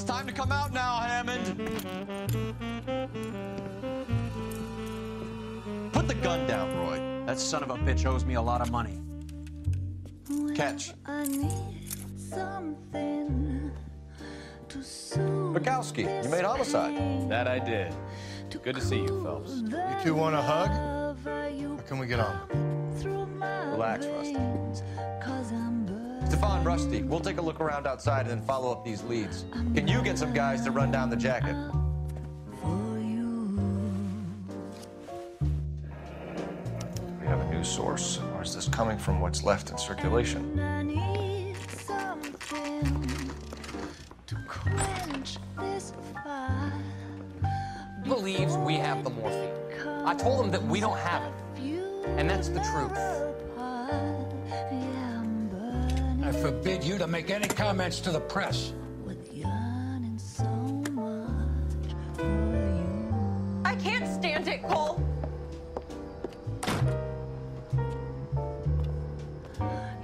It's time to come out now, Hammond. Put the gun down, Roy. That son of a bitch owes me a lot of money. Catch. Bukowski, you made homicide. That I did. Good to see you, Phelps. You two want a hug? Or can we get on? Relax, Rusty. Stefan, Rusty, we'll take a look around outside and then follow up these leads. Can you get some guys to run down the jacket? We have a news source, or is this coming from what's left in circulation? Believes we have the morphine. I told him that we don't have it. And that's the truth. I forbid you to make any comments to the press. I can't stand it, Cole.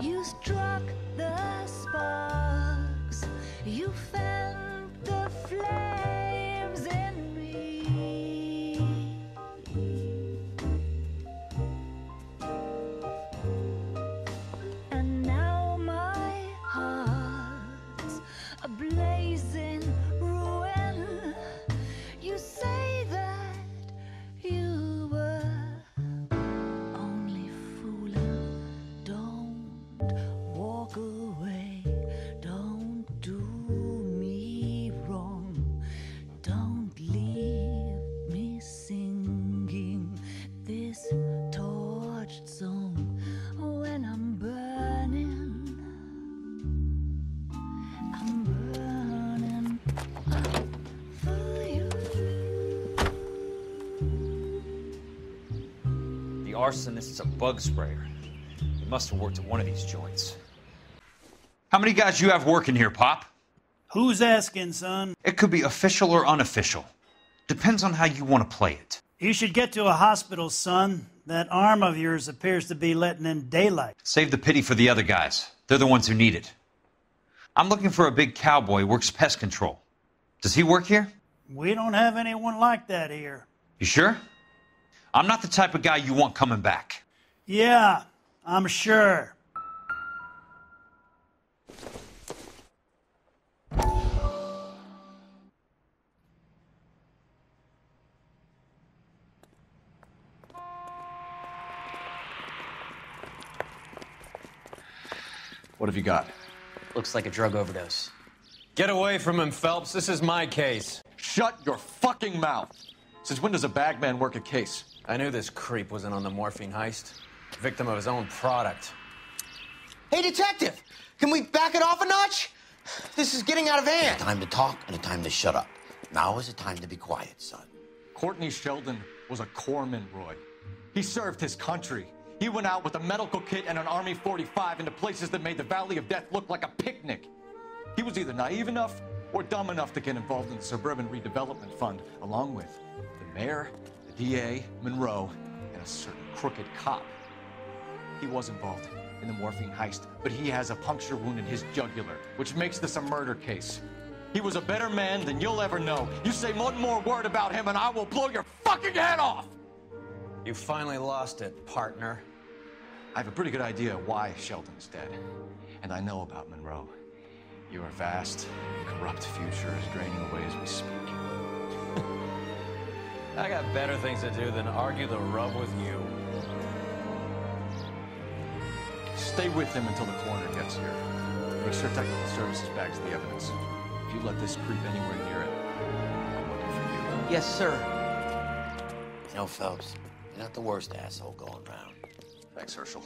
You struck the sparks. You felt the flames in me. And now my heart's a blazing ruin. You say that you were only fooling. Don't walk away. Don't do me wrong. Don't leave me singing this torched song when I'm burning. I'm burning for you. The arsonist's a bug sprayer. He must have worked at one of these joints. How many guys you have working here, Pop? Who's asking, son? It could be official or unofficial. Depends on how you want to play it. You should get to a hospital, son. That arm of yours appears to be letting in daylight. Save the pity for the other guys. They're the ones who need it. I'm looking for a big cowboy who works pest control. Does he work here? We don't have anyone like that here. You sure? I'm not the type of guy you want coming back. Yeah, I'm sure. What have you got? Looks like a drug overdose. Get away from him, Phelps. This is my case. Shut your fucking mouth! Since when does a bagman work a case? I knew this creep wasn't on the morphine heist. Victim of his own product. Hey, detective! Can we back it off a notch? This is getting out of hand. A time to talk and a time to shut up. Now is a time to be quiet, son. Courtney Sheldon was a corpsman, Roy. He served his country. He went out with a medical kit and an Army 45 into places that made the Valley of Death look like a picnic. He was either naive enough or dumb enough to get involved in the Suburban Redevelopment Fund, along with the mayor, the DA, Monroe, and a certain crooked cop. He was involved in the morphine heist, but he has a puncture wound in his jugular, which makes this a murder case. He was a better man than you'll ever know. You say one more word about him and I will blow your fucking head off! You finally lost it, partner. I have a pretty good idea why Sheldon is dead. And I know about Monroe. Your vast, corrupt future is draining away as we speak. I got better things to do than argue the rub with you. Stay with him until the coroner gets here. Make sure technical services bags the evidence. If you let this creep anywhere near it, I'm looking for you. Yes, sir. You know, Phelps, you're not the worst asshole going round. Thanks, Herschel.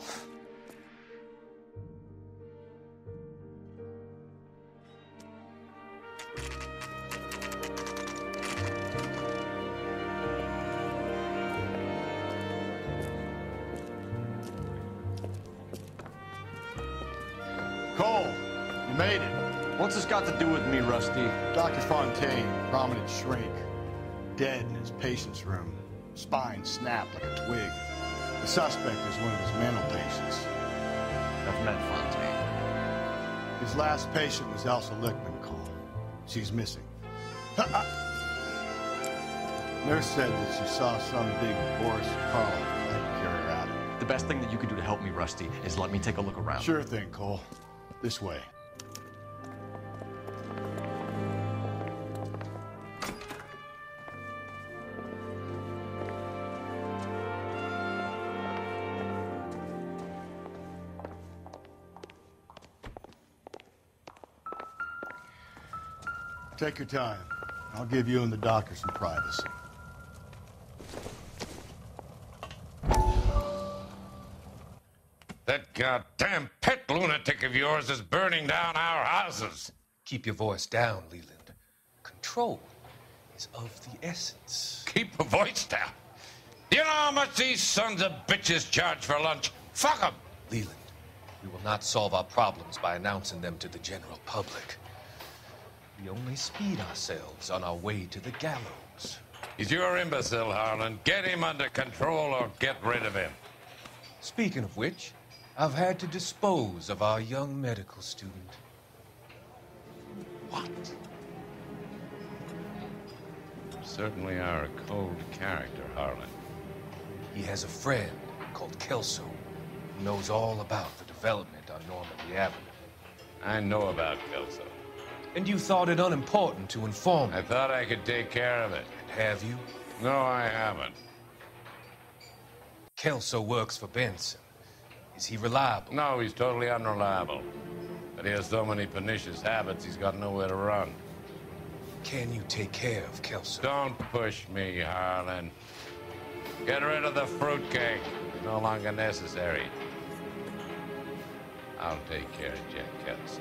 Cole, you made it. What's this got to do with me, Rusty? Dr. Fontaine, prominent shrink, dead in his patient's room. Spine snapped like a twig. The suspect is one of his mental patients. I've met Fontaine. His last patient was Elsa Lickman, Cole. She's missing. Nurse said that she saw some big Boris Karloff type carry her out. The best thing that you can do to help me, Rusty, is let me take a look around. Sure thing, Cole. This way. Take your time. I'll give you and the doctor some privacy. That goddamn pet lunatic of yours is burning down our houses. Keep your voice down, Leland. Control is of the essence. Keep your voice down? Do you know how much these sons of bitches charge for lunch? Fuck them! Leland, we will not solve our problems by announcing them to the general public. We only speed ourselves on our way to the gallows. He's your imbecile, Harlan. Get him under control or get rid of him. Speaking of which, I've had to dispose of our young medical student. What? You certainly are a cold character, Harlan. He has a friend called Kelso who knows all about the development on Normandy Avenue. I know about Kelso. And you thought it unimportant to inform me. I thought I could take care of it. And have you? No, I haven't. Kelso works for Benson. Is he reliable? No, he's totally unreliable. But he has so many pernicious habits, he's got nowhere to run. Can you take care of Kelso? Don't push me, Harlan. Get rid of the fruitcake. It's no longer necessary. I'll take care of Jack Kelso.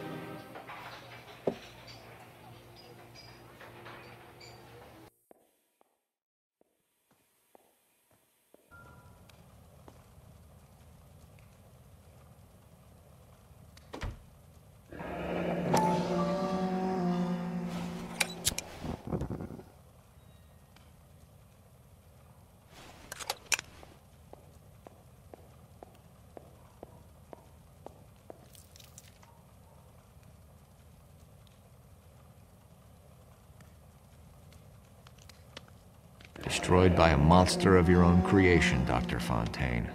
Destroyed by a monster of your own creation, Dr. Fontaine.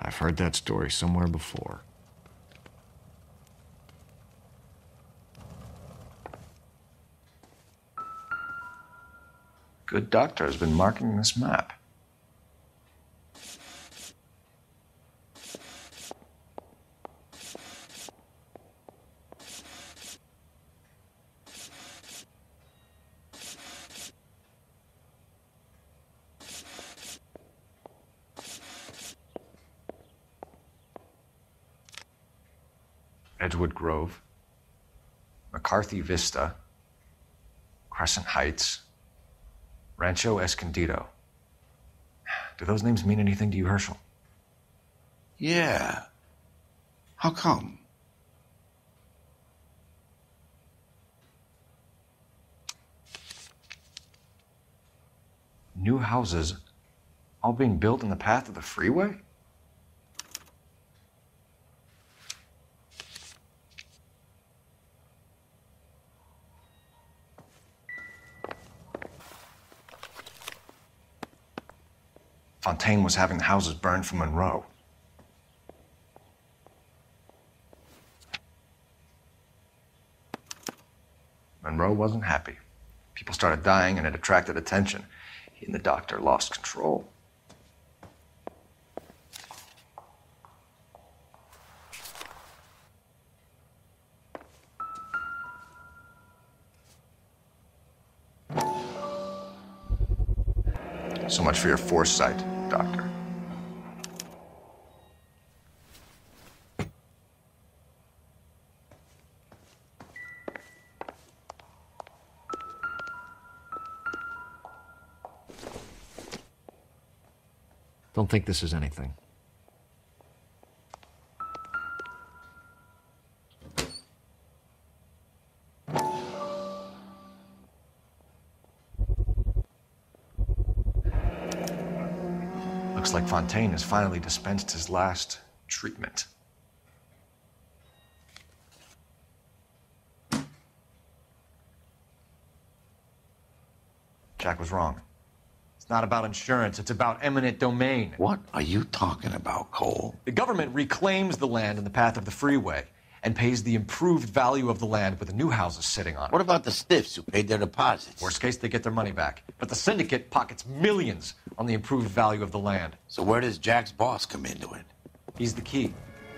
I've heard that story somewhere before. Good doctor has been marking this map. Edgewood Grove, McCarthy Vista, Crescent Heights, Rancho Escondido. Do those names mean anything to you, Herschel? Yeah. How come? New houses all being built in the path of the freeway? Fontaine was having the houses burned from Monroe. Monroe wasn't happy. People started dying and it attracted attention. He and the doctor lost control. So much for your foresight, Doctor. Don't think this is anything. Looks like Fontaine has finally dispensed his last treatment. Jack was wrong. It's not about insurance, it's about eminent domain. What are you talking about, Cole? The government reclaims the land in the path of the freeway and pays the improved value of the land with the new houses sitting on it. What about the stiffs who paid their deposits? Worst case, they get their money back. But the syndicate pockets millions on the improved value of the land. So where does Jack's boss come into it? He's the key.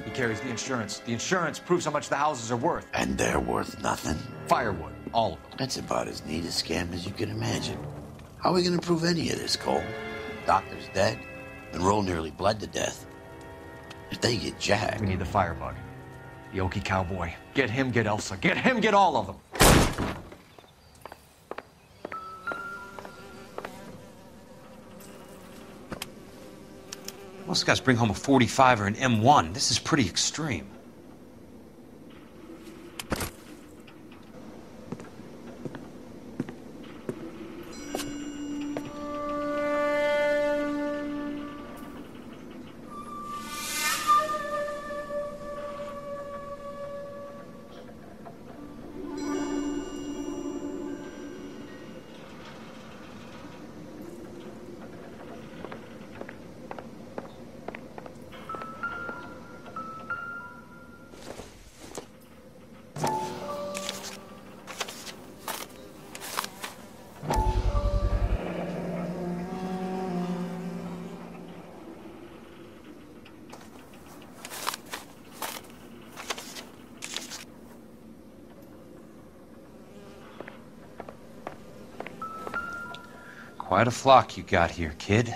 He carries the insurance. The insurance proves how much the houses are worth. And they're worth nothing? Firewood, all of them. That's about as neat a scam as you can imagine. How are we going to prove any of this, Cole? Doctor's dead. Monroe nearly bled to death. If they get Jack... We need the firebug. The Okie cowboy. Get him, get Elsa. Get him, get all of them. Most guys bring home a 45 or an M1. This is pretty extreme. Quite a flock you got here, kid.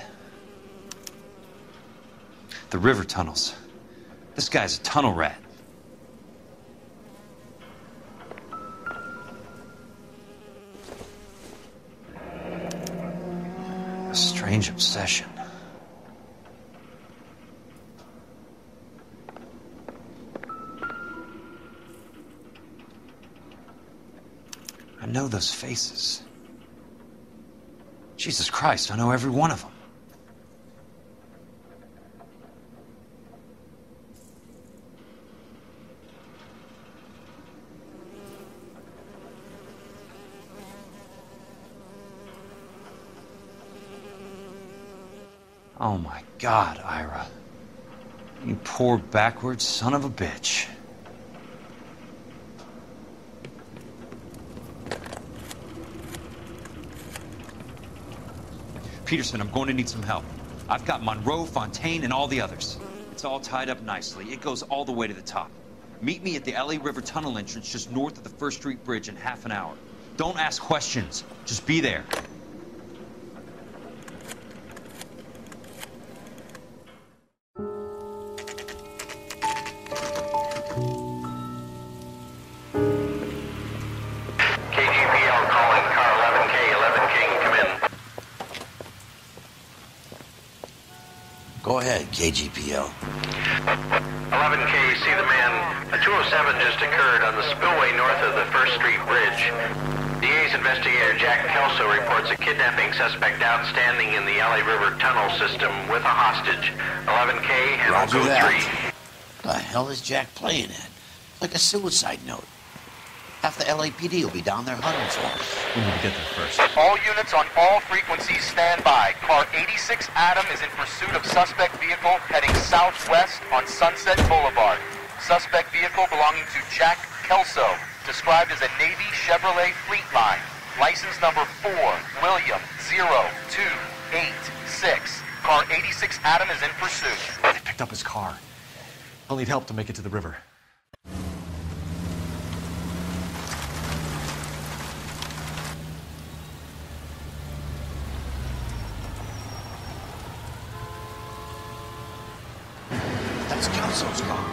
The river tunnels. This guy's a tunnel rat. A strange obsession. I know those faces. Jesus Christ, I know every one of them. Oh my God, Ira. You poor backwards son of a bitch. Peterson, I'm going to need some help. I've got Monroe, Fontaine, and all the others. It's all tied up nicely. It goes all the way to the top. Meet me at the LA River Tunnel entrance just north of the First Street Bridge in half an hour. Don't ask questions. Just be there. Go ahead, KGPL. 11K, see the man. A 207 just occurred on the spillway north of the First Street Bridge. DA's investigator Jack Kelso reports a kidnapping suspect outstanding in the LA River tunnel system with a hostage. 11K, handle Roger code that. 3. The hell is Jack playing at? Like a suicide note. Half the LAPD will be down there hunting for him. We need to get there first. All units on all frequencies stand by. Car 86 Adam is in pursuit of suspect vehicle heading southwest on Sunset Boulevard. Suspect vehicle belonging to Jack Kelso, described as a Navy Chevrolet Fleetline. License number 4, William 0286. Car 86 Adam is in pursuit. They picked up his car. I'll need help to make it to the river. That's Kelso's car.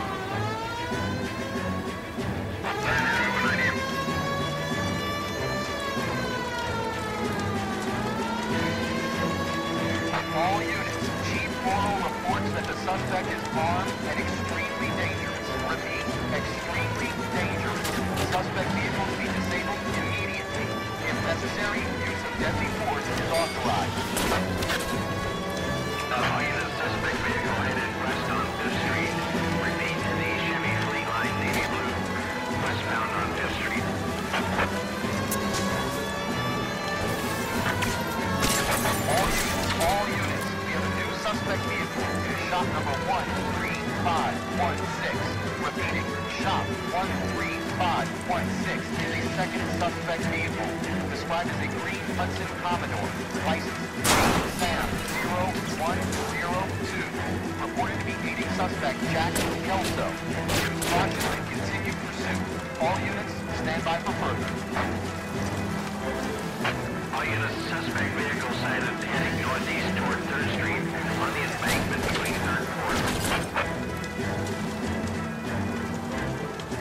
All units, Chief Morrow reports that the suspect is armed and extremely dangerous. Repeat, extremely dangerous. Suspect vehicle to be disabled immediately. If necessary, use of deadly force is authorized. All units, suspect vehicle headed west on 5th Street. Repeat, the Chevy Fleetline Navy Blue. Westbound on 5th Street. suspect vehicle to shop number 13516. Repeating, shop 13516 is a second suspect vehicle, described as a green Hudson Commodore, license Sam 0102. Reported to be aiding suspect Jack Kelso. Caution and continued pursuit. All units stand by for further. All units, suspect vehicle sighted heading northeast toward 3rd Street on the embankment between 3rd and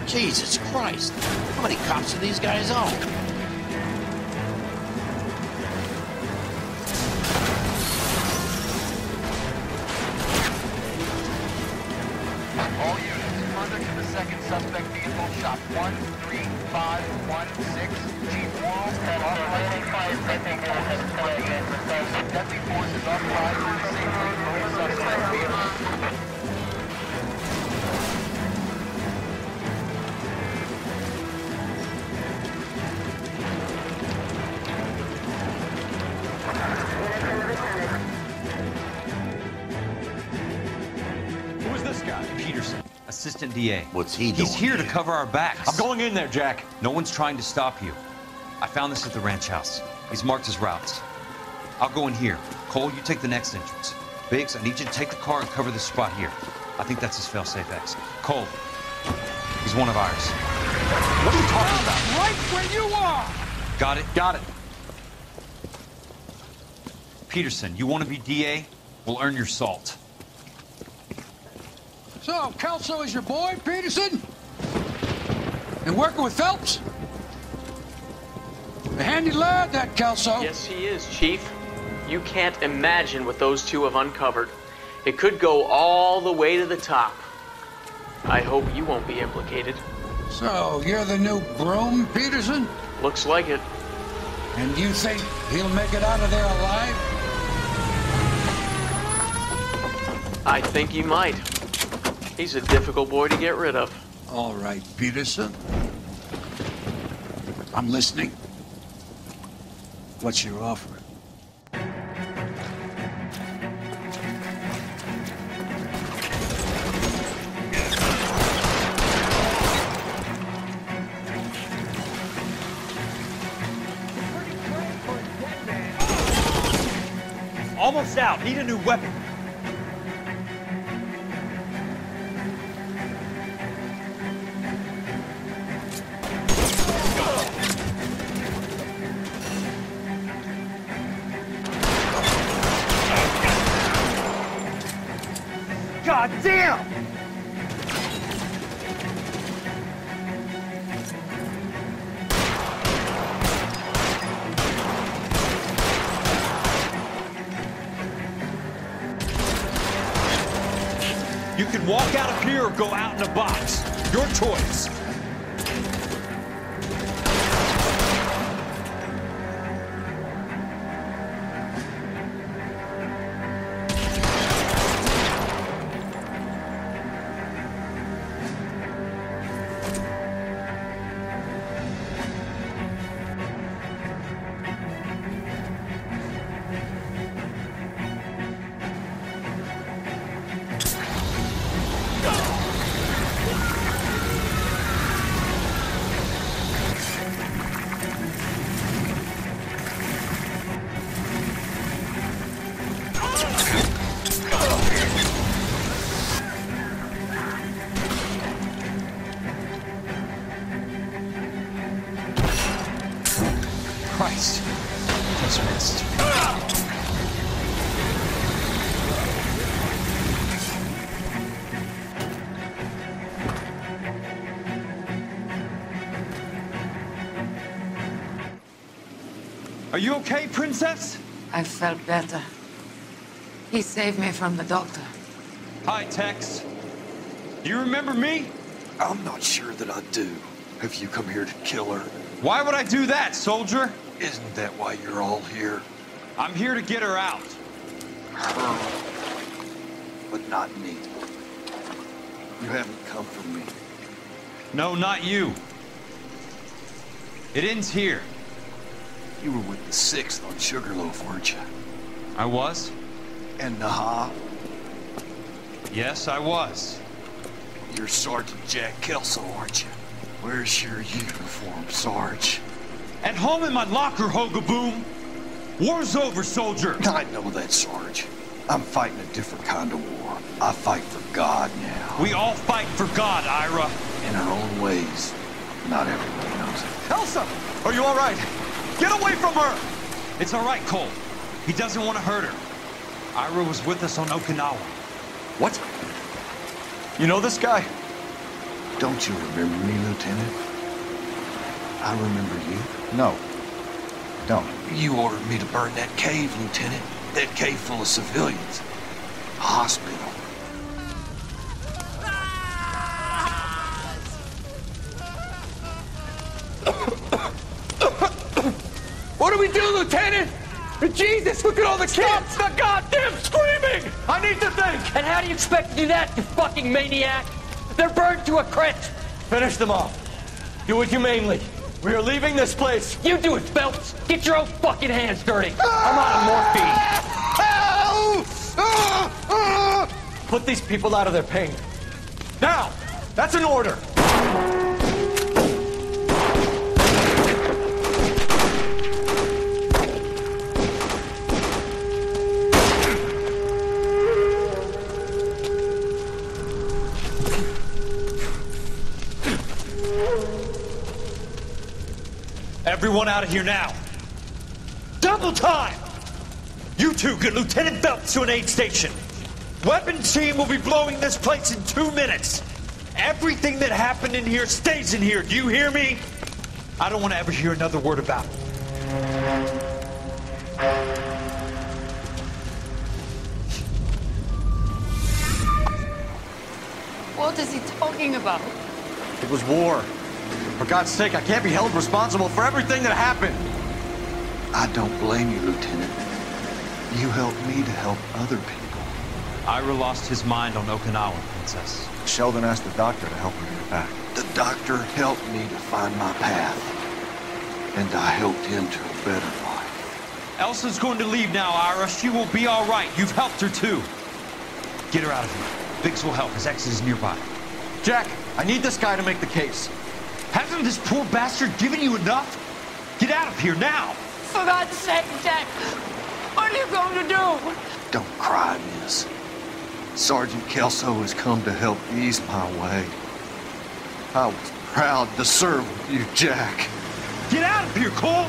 4th. Jesus Christ. How many cops are these guys on? All units, further to the second suspect vehicle, shop 13516. Chief Worrell, Deadly force is authorized to safely move the suspect vehicle. Who is this guy? Peterson, assistant DA. What's he doing? He's here to cover our backs. I'm going in there, Jack. No one's trying to stop you. I found this at the ranch house. He's marked his routes. I'll go in here. Cole, you take the next entrance. Biggs, I need you to take the car and cover this spot here. I think that's his fail-safe exit. Cole, he's one of ours. What are you talking about? Right where you are! Got it? Got it. Peterson, you want to be DA? We'll earn your salt. So, Kelso is your boy, Peterson? And working with Phelps? A handy lad, that Kelso. Yes, he is, Chief. You can't imagine what those two have uncovered. It could go all the way to the top. I hope you won't be implicated. So, you're the new broom, Peterson? Looks like it. And you think he'll make it out of there alive? I think he might. He's a difficult boy to get rid of. All right, Peterson. I'm listening. What's your offer? Almost out. Need a new weapon. God damn! You can walk out of here or go out in a box. Your choice. Christ. Just missed. Are you okay, Princess? I felt better. He saved me from the doctor. Hi, Tex. Do you remember me? I'm not sure that I do. Have you come here to kill her? Why would I do that, soldier? Isn't that why you're all here? I'm here to get her out. Her. But not me. You haven't come for me. No, not you. It ends here. You were with the 6th on Sugarloaf, weren't you? I was? And Naha? Yes, I was. You're Sergeant Jack Kelso, aren't you? Where's your uniform, Sarge? At home in my locker, Hogaboom. War's over, soldier. I know that, Sarge. I'm fighting a different kind of war. I fight for God now. We all fight for God, Ira. In our own ways. Not everybody knows it. Elsa! Are you all right? Get away from her! It's all right, Cole. He doesn't want to hurt her. Ira was with us on Okinawa. What? You know this guy? Don't you remember me, Lieutenant? I remember you. No. Don't. You ordered me to burn that cave, Lieutenant. That cave full of civilians. A hospital. What do we do, Lieutenant? Jesus, look at all the kids! Stop the goddamn screaming! I need to think! And how do you expect to do that, you fucking maniac? They're burned to a crisp! Finish them off. Do it humanely. We are leaving this place. You do it, Phelps! Get your own fucking hands dirty! I'm out of morphine! Put these people out of their pain. Now! That's an order! Everyone out of here now. Double time! You two get Lieutenant Phelps to an aid station. Weapons team will be blowing this place in 2 minutes. Everything that happened in here stays in here. Do you hear me? I don't want to ever hear another word about it. What is he talking about? It was war. For God's sake, I can't be held responsible for everything that happened. I don't blame you, Lieutenant. You helped me to help other people. Ira lost his mind on Okinawa, Princess. Sheldon asked the doctor to help him get back. The doctor helped me to find my path. And I helped him to a better life. Elsa's going to leave now, Ira. She will be all right. You've helped her, too. Get her out of here. Biggs will help. His exit is nearby. Jack, I need this guy to make the case. Hasn't this poor bastard given you enough? Get out of here now! For God's sake, Jack! What are you going to do? Don't cry, miss. Sergeant Kelso has come to help ease my way. I was proud to serve with you, Jack. Get out of here, Cole!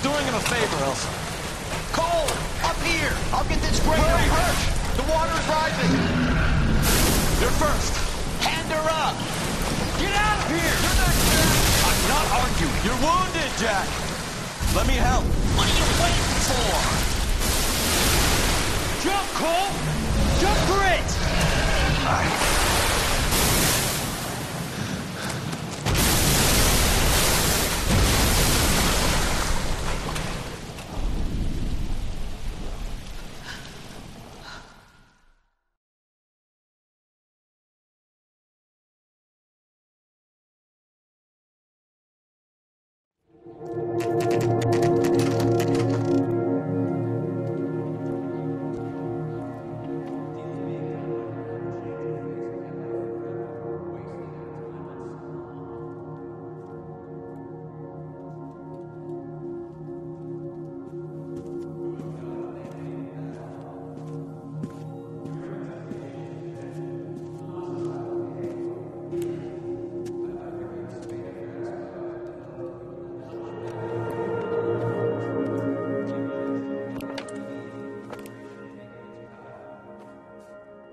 Doing him a favor, Elsa. Cole, up here. I'll get this crane Hurry, over. Hirsch! The water is rising. You're first. Hand her up. Get out of here! You're next, Jack. I'm not arguing. You're wounded, Jack. Let me help. What are you waiting for? Jump, Cole! Jump for it!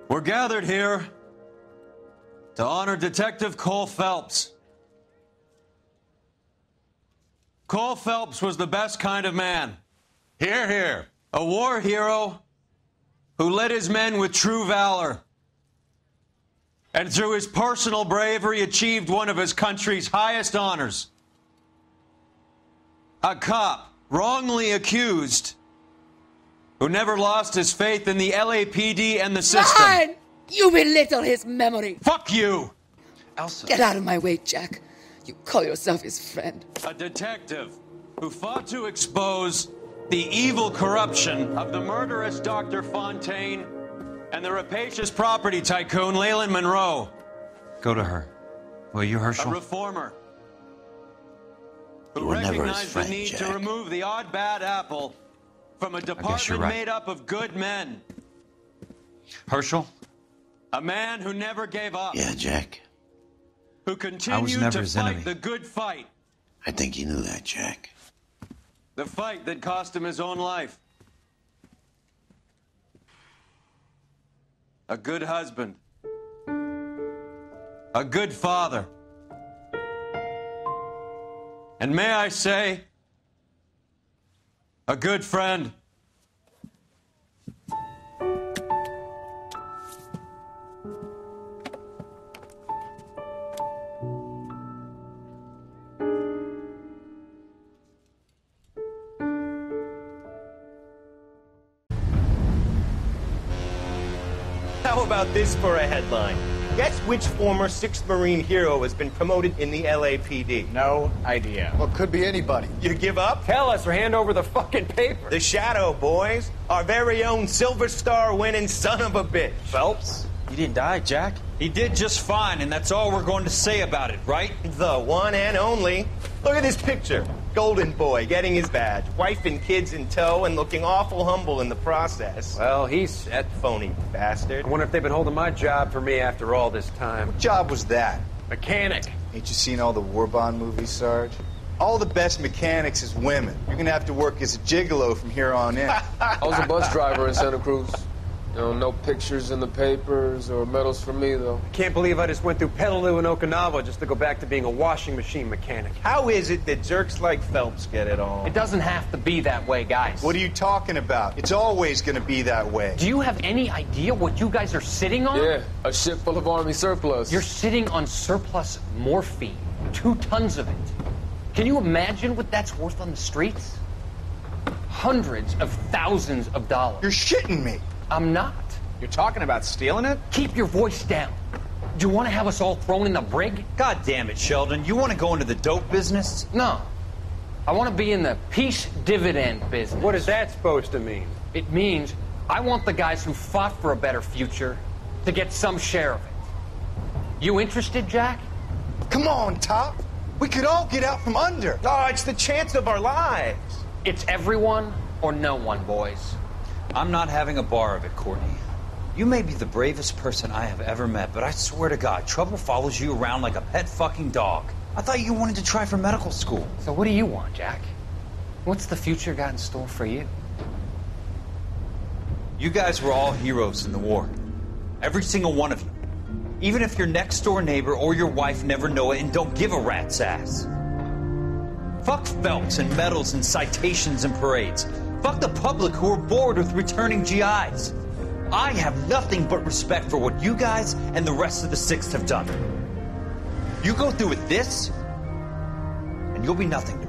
We're gathered here to honor Detective Cole Phelps. Cole Phelps was the best kind of man. Hear, hear. A war hero who led his men with true valor. And through his personal bravery achieved one of his country's highest honors. A cop wrongly accused who never lost his faith in the LAPD and the system. Fine! You belittle his memory. Fuck you! Elsa. Get out of my way, Jack. You call yourself his friend. A detective who fought to expose the evil corruption of the murderous Dr. Fontaine and the rapacious property tycoon Leyland Monroe. Go to her. Will you, Herschel? A reformer who recognized the need to remove the odd bad apple from a department made up of good men. Herschel? A man who never gave up. Yeah, Jack. Who continued to fight the good fight. I think you knew that, Jack. The fight that cost him his own life. A good husband. A good father. And may I say, a good friend. How about this for a headline? Guess which former 6th Marine hero has been promoted in the LAPD? No idea. Well, it could be anybody. You give up? Tell us or hand over the fucking paper. The Shadow, boys. Our very own Silver Star winning son of a bitch. Phelps? You didn't die, Jack. He did just fine, and that's all we're going to say about it, right? The one and only. Look at this picture. Golden boy getting his badge, wife and kids in tow, and looking awful humble in the process. Well, he's set. Phony bastard. I wonder if they've been holding my job for me after all this time. What job was that? Mechanic. Ain't you seen all the war bond movies, Sarge? All the best mechanics is women. You're gonna have to work as a gigolo from here on in. I was a bus driver in Santa Cruz. No pictures in the papers or medals for me, though. I can't believe I just went through Peleliu and Okinawa just to go back to being a washing machine mechanic. How is it that jerks like Phelps get it all? It doesn't have to be that way, guys. What are you talking about? It's always gonna be that way. Do you have any idea what you guys are sitting on? Yeah, a ship full of Army surplus. You're sitting on surplus morphine. 2 tons of it. Can you imagine what that's worth on the streets? Hundreds of thousands of dollars. You're shitting me. I'm not. You're talking about stealing it? Keep your voice down. Do you want to have us all thrown in the brig? God damn it, Sheldon. You want to go into the dope business? No. I want to be in the peace dividend business. What is that supposed to mean? It means I want the guys who fought for a better future to get some share of it. You interested, Jack? Come on, Top. We could all get out from under. Oh, it's the chance of our lives. It's everyone or no one, boys. I'm not having a bar of it, Courtney. You may be the bravest person I have ever met, but I swear to God, trouble follows you around like a pet fucking dog. I thought you wanted to try for medical school. So what do you want, Jack? What's the future got in store for you? You guys were all heroes in the war. Every single one of you. Even if your next door neighbor or your wife never know it and don't give a rat's ass. Fuck Phelps and medals and citations and parades. Fuck the public who are bored with returning GIs. I have nothing but respect for what you guys and the rest of the 6th have done. You go through with this, and you'll be nothing to me.